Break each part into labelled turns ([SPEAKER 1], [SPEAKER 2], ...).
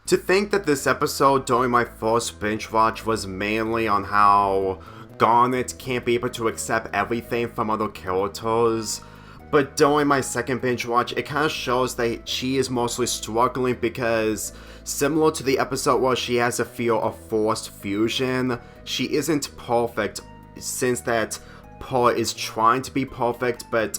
[SPEAKER 1] To think that this episode during my first binge watch was mainly on how Garnet can't be able to accept everything from other characters, but during my second binge watch, it kind of shows that she is mostly struggling because, similar to the episode where she has a fear of forced fusion, she isn't perfect, since that Paul is trying to be perfect, but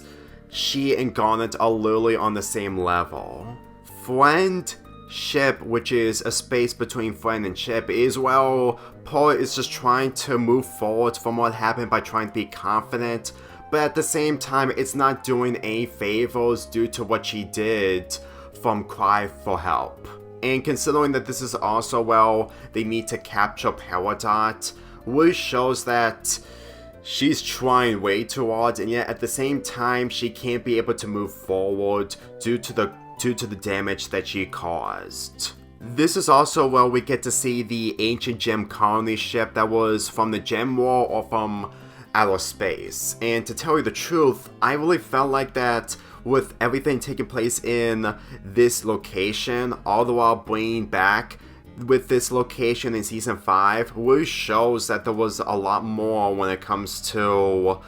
[SPEAKER 1] she and Garnet are literally on the same level. Friendship, which is a space between friend and ship, is, well, Paul is just trying to move forward from what happened by trying to be confident, but at the same time, it's not doing any favors due to what she did from cry for help. And considering that this is also, well, they need to capture Peridot, which shows that she's trying way too hard, and yet at the same time, she can't be able to move forward due to the damage that she caused. This is also where we get to see the ancient gem colony ship that was from the Gem War or from outer space. And to tell you the truth, I really felt like that with everything taking place in this location, all the while bringing back with this location in Season 5, really shows that there was a lot more when it comes to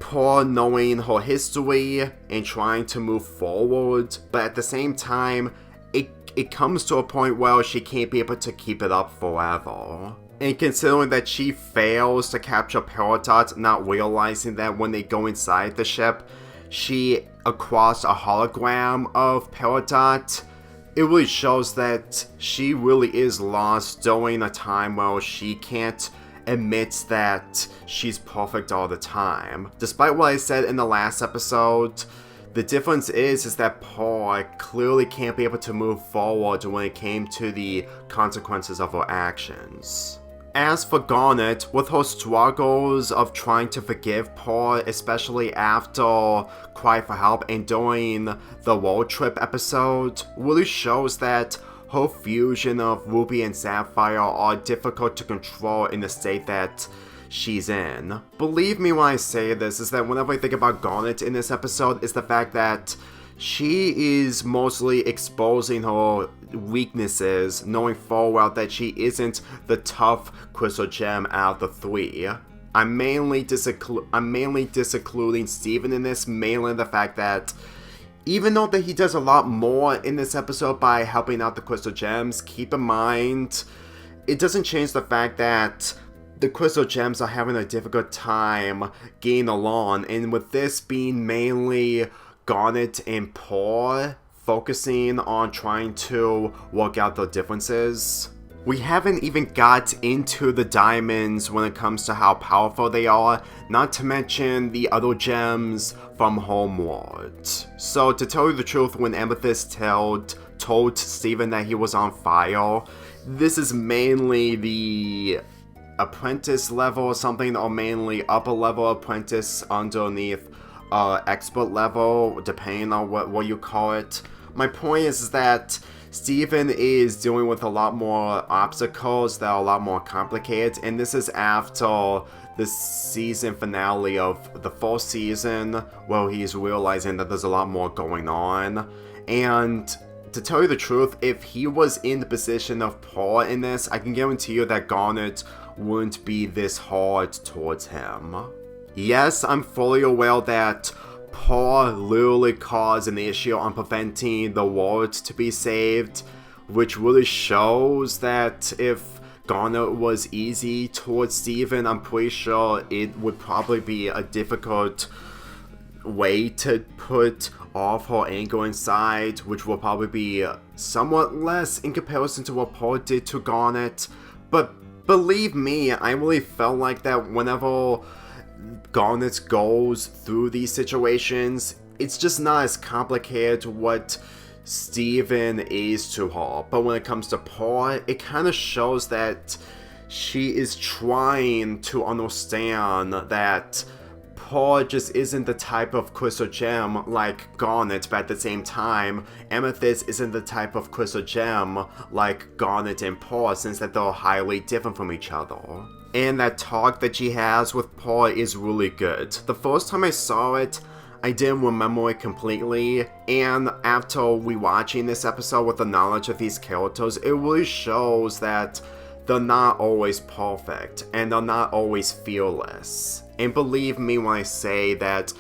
[SPEAKER 1] Paul knowing her history and trying to move forward, but at the same time, it comes to a point where she can't be able to keep it up forever. And considering that she fails to capture Peridot, not realizing that when they go inside the ship, she acquires a hologram of Peridot, it really shows that she really is lost during a time where she can't admit that she's perfect all the time. Despite what I said in the last episode, the difference is that Paul clearly can't be able to move forward when it came to the consequences of her actions. As for Garnet, with her struggles of trying to forgive Paul, especially after Cry for Help and during the road trip episode, really shows that her fusion of Ruby and Sapphire are difficult to control in the state that she's in. Believe me when I say this, is that whenever I think about Garnet in this episode, is the fact that she is mostly exposing her weaknesses, knowing full well that she isn't the tough crystal gem out of the three. I'm mainly disaccluding Steven in this, mainly the fact that even though that he does a lot more in this episode by helping out the crystal gems, keep in mind, it doesn't change the fact that the crystal gems are having a difficult time getting along, and with this being mainly Garnet and Paul focusing on trying to work out the differences. We haven't even got into the diamonds when it comes to how powerful they are, not to mention the other gems from Homeworld. So to tell you the truth, when Amethyst told Steven that he was on fire, this is mainly the apprentice level or something, or mainly upper level apprentice underneath expert level, depending on what you call it. My point is that Steven is dealing with a lot more obstacles that are a lot more complicated, and this is after the season finale of the first season, where he's realizing that there's a lot more going on. And to tell you the truth, if he was in the position of Paul in this, I can guarantee you that Garnet wouldn't be this hard towards him. Yes, I'm fully aware that Paul literally caused an issue on preventing the world to be saved, which really shows that if Garnet was easy towards Steven, I'm pretty sure it would probably be a difficult way to put off her anger inside, which will probably be somewhat less in comparison to what Paul did to Garnet. But believe me, I really felt like that whenever Garnet goes through these situations, it's just not as complicated what Steven is to her. But when it comes to Paul, it kind of shows that she is trying to understand that Paul just isn't the type of crystal gem like Garnet, but at the same time, Amethyst isn't the type of crystal gem like Garnet and Paul, since that they're highly different from each other. And that talk that she has with Paul is really good. The first time I saw it, I didn't remember it completely, and after rewatching this episode with the knowledge of these characters, it really shows that they're not always perfect, and they're not always fearless. And believe me when I say that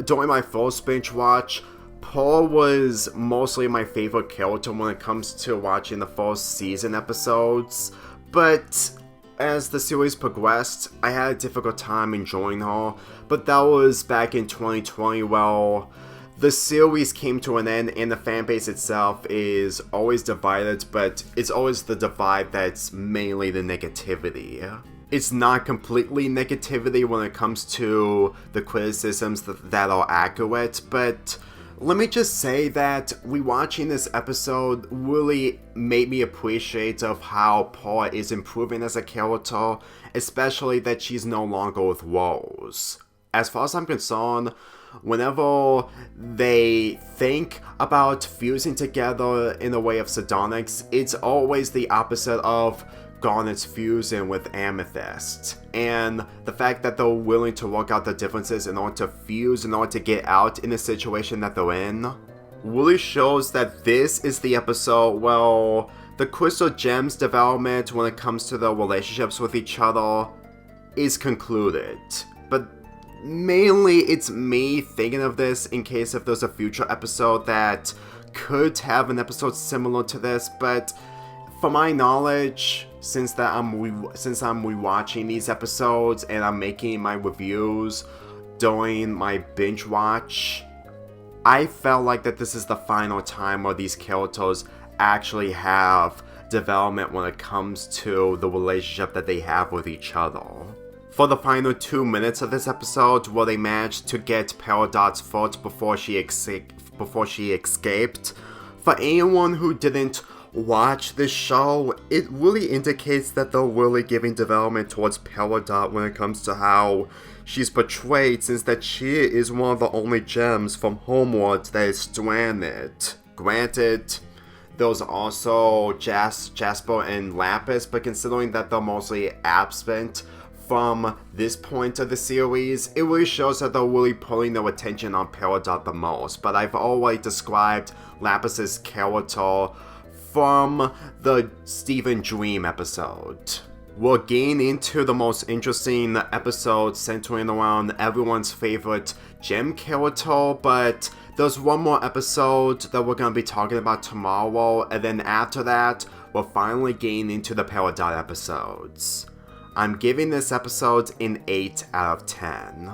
[SPEAKER 1] during my first binge watch, Paul was mostly my favorite character when it comes to watching the first season episodes, but as the series progressed, I had a difficult time enjoying her, but that was back in 2020. Well, the series came to an end and the fanbase itself is always divided, but it's always the divide that's mainly the negativity. It's not completely negativity when it comes to the criticisms that are accurate, but let me just say that rewatching this episode really made me appreciate of how Paul is improving as a character, especially that she's no longer with Rose. As far as I'm concerned, whenever they think about fusing together in the way of pseudonics, it's always the opposite of Garnet's fusion with Amethyst, and the fact that they're willing to work out the differences in order to fuse, in order to get out in the situation that they're in, really shows that this is the episode where the Crystal Gems development when it comes to their relationships with each other is concluded. But mainly it's me thinking of this in case if there's a future episode that could have an episode similar to this, but for my knowledge, since I'm rewatching these episodes and I'm making my reviews during my binge watch, I felt like that this is the final time where these characters actually have development when it comes to the relationship that they have with each other. For the final 2 minutes of this episode, where they managed to get Peridot's foot before she escaped, for anyone who didn't watch this show, it really indicates that they're really giving development towards Peridot when it comes to how she's portrayed, since that she is one of the only gems from Homeworld that is stranded. Granted, there's also Jasper and Lapis, but considering that they're mostly absent from this point of the series, it really shows that they're really putting their attention on Peridot the most. But I've already described Lapis's character from the Steven Dream episode. We're getting into the most interesting episode centering around everyone's favorite gem character, but there's one more episode that we're going to be talking about tomorrow, and then after that, we're finally getting into the Peridot episodes. I'm giving this episode an 8 out of 10.